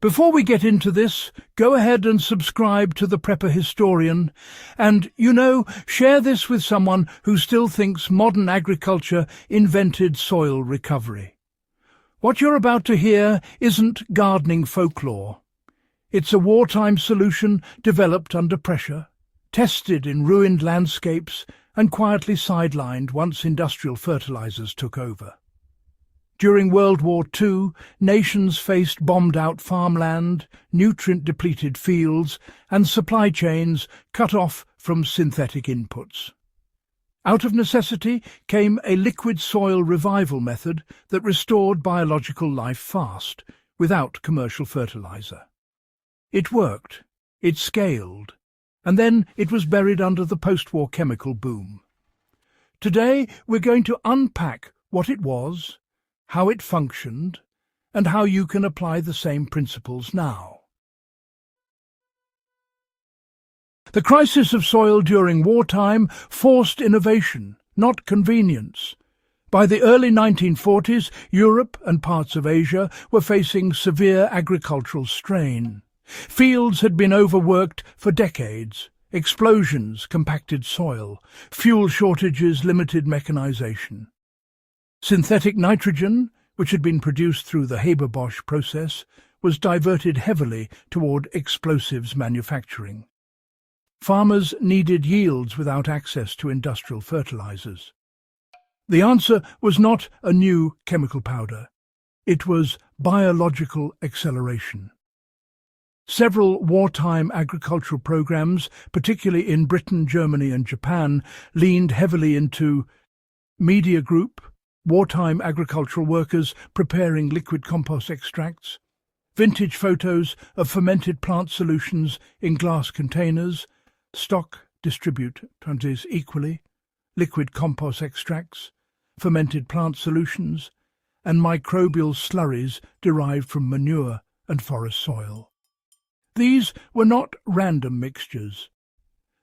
Before we get into this, go ahead and subscribe to the Prepper Historian and, share this with someone who still thinks modern agriculture invented soil recovery. What you're about to hear isn't gardening folklore. It's a wartime solution developed under pressure, tested in ruined landscapes and quietly sidelined once industrial fertilizers took over. During World War II, nations faced bombed-out farmland, nutrient-depleted fields, and supply chains cut off from synthetic inputs. Out of necessity came a liquid soil revival method that restored biological life fast, without commercial fertilizer. It worked, it scaled, and then it was buried under the post-war chemical boom. Today, we're going to unpack what it was, how it functioned, and how you can apply the same principles now. The crisis of soil during wartime forced innovation, not convenience. By the early 1940s, Europe and parts of Asia were facing severe agricultural strain. Fields had been overworked for decades. Explosions compacted soil. Fuel shortages limited mechanization. Synthetic nitrogen, which had been produced through the Haber-Bosch process, was diverted heavily toward explosives manufacturing. Farmers needed yields without access to industrial fertilizers. The answer was not a new chemical powder. It was biological acceleration. Several wartime agricultural programs, particularly in Britain, Germany and Japan, leaned heavily into media group, wartime agricultural workers preparing liquid compost extracts, vintage photos of fermented plant solutions in glass containers, stock distribute equally, liquid compost extracts, fermented plant solutions, and microbial slurries derived from manure and forest soil. These were not random mixtures.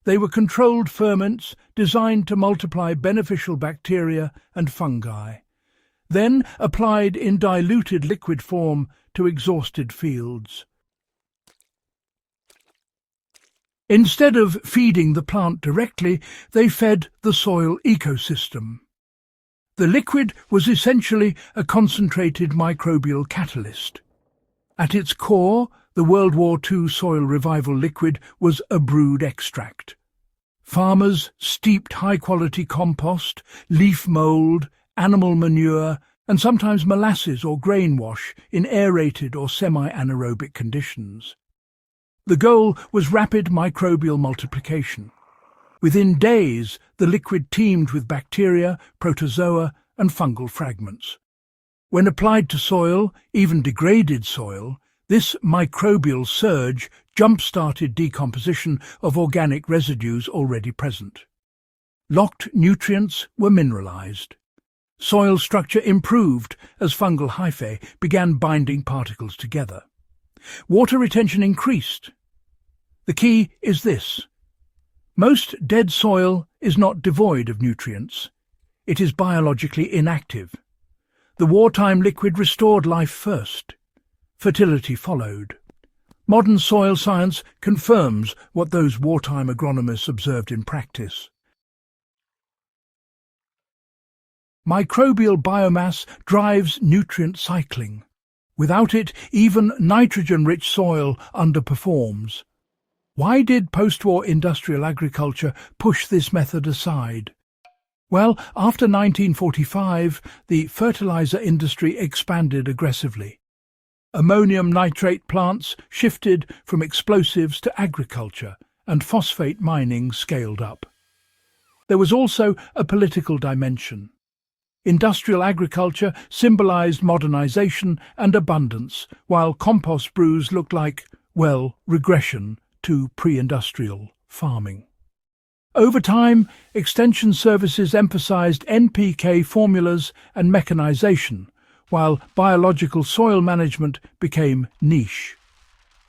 They were controlled ferments designed to multiply beneficial bacteria and fungi, then applied in diluted liquid form to exhausted fields. Instead of feeding the plant directly, they fed the soil ecosystem. The liquid was essentially a concentrated microbial catalyst. At its core, the World War II soil revival liquid was a brewed extract. Farmers steeped high-quality compost, leaf mould, animal manure, and sometimes molasses or grain wash in aerated or semi-anaerobic conditions. The goal was rapid microbial multiplication. Within days, the liquid teemed with bacteria, protozoa, and fungal fragments. When applied to soil, even degraded soil, this microbial surge jump-started decomposition of organic residues already present. Locked nutrients were mineralized. Soil structure improved as fungal hyphae began binding particles together. Water retention increased. The key is this. Most dead soil is not devoid of nutrients. It is biologically inactive. The wartime liquid restored life first. Fertility followed. Modern soil science confirms what those wartime agronomists observed in practice. Microbial biomass drives nutrient cycling. Without it, even nitrogen-rich soil underperforms. Why did post-war industrial agriculture push this method aside? Well, after 1945, the fertilizer industry expanded aggressively. Ammonium nitrate plants shifted from explosives to agriculture, and phosphate mining scaled up. There was also a political dimension. Industrial agriculture symbolized modernization and abundance, while compost brews looked like, regression to pre-industrial farming. Over time, extension services emphasized NPK formulas and mechanization, while biological soil management became niche.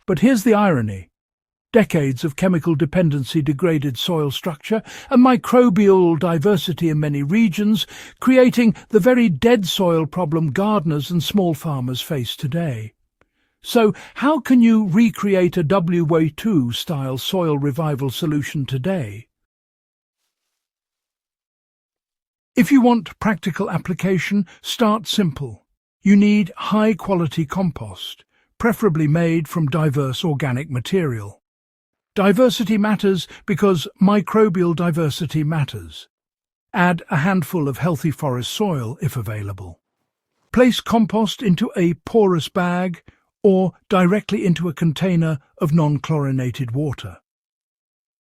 But here's the irony. Decades of chemical dependency degraded soil structure and microbial diversity in many regions, creating the very dead soil problem gardeners and small farmers face today. So, how can you recreate a WWII-style soil revival solution today? If you want practical application, start simple. You need high-quality compost, preferably made from diverse organic material. Diversity matters because microbial diversity matters. Add a handful of healthy forest soil if available. Place compost into a porous bag or directly into a container of non-chlorinated water.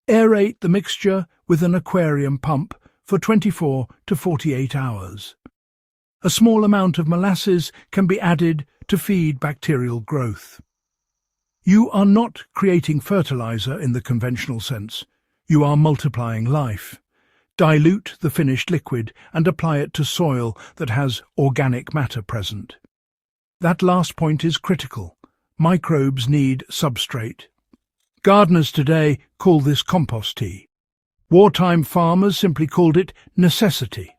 Aerate the mixture with an aquarium pump for 24 to 48 hours. A small amount of molasses can be added to feed bacterial growth. You are not creating fertilizer in the conventional sense. You are multiplying life. Dilute the finished liquid and apply it to soil that has organic matter present. That last point is critical. Microbes need substrate. Gardeners today call this compost tea. Wartime farmers simply called it necessity.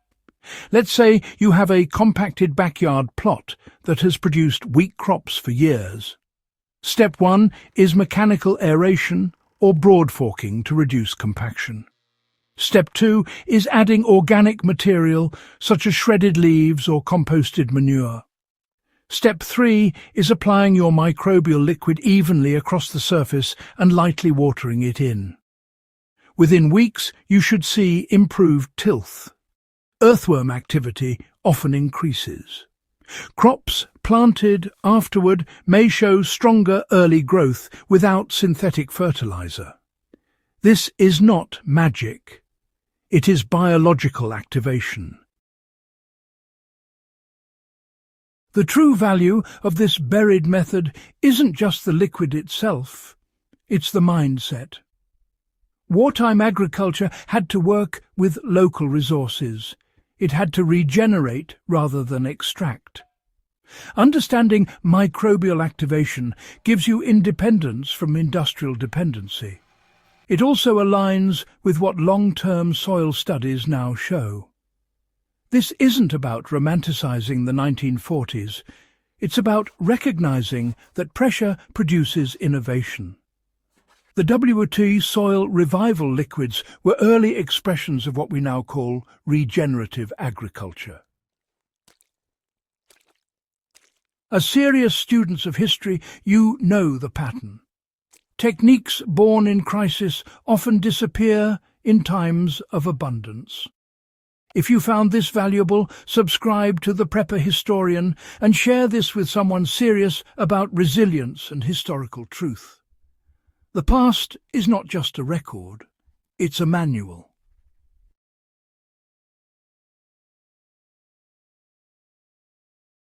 Let's say you have a compacted backyard plot that has produced weak crops for years. Step 1 is mechanical aeration or broad forking to reduce compaction. Step 2 is adding organic material such as shredded leaves or composted manure. Step 3 is applying your microbial liquid evenly across the surface and lightly watering it in. Within weeks, you should see improved tilth. Earthworm activity often increases. Crops planted afterward may show stronger early growth without synthetic fertilizer. This is not magic. It is biological activation. The true value of this buried method isn't just the liquid itself, it's the mindset. Wartime agriculture had to work with local resources. It had to regenerate rather than extract. Understanding microbial activation gives you independence from industrial dependency. It also aligns with what long-term soil studies now show. This isn't about romanticizing the 1940s. It's about recognizing that pressure produces innovation. The WWII soil revival liquids were early expressions of what we now call regenerative agriculture. As serious students of history, you know the pattern. Techniques born in crisis often disappear in times of abundance. If you found this valuable, subscribe to The Prepper Historian and share this with someone serious about resilience and historical truth. The past is not just a record, it's a manual.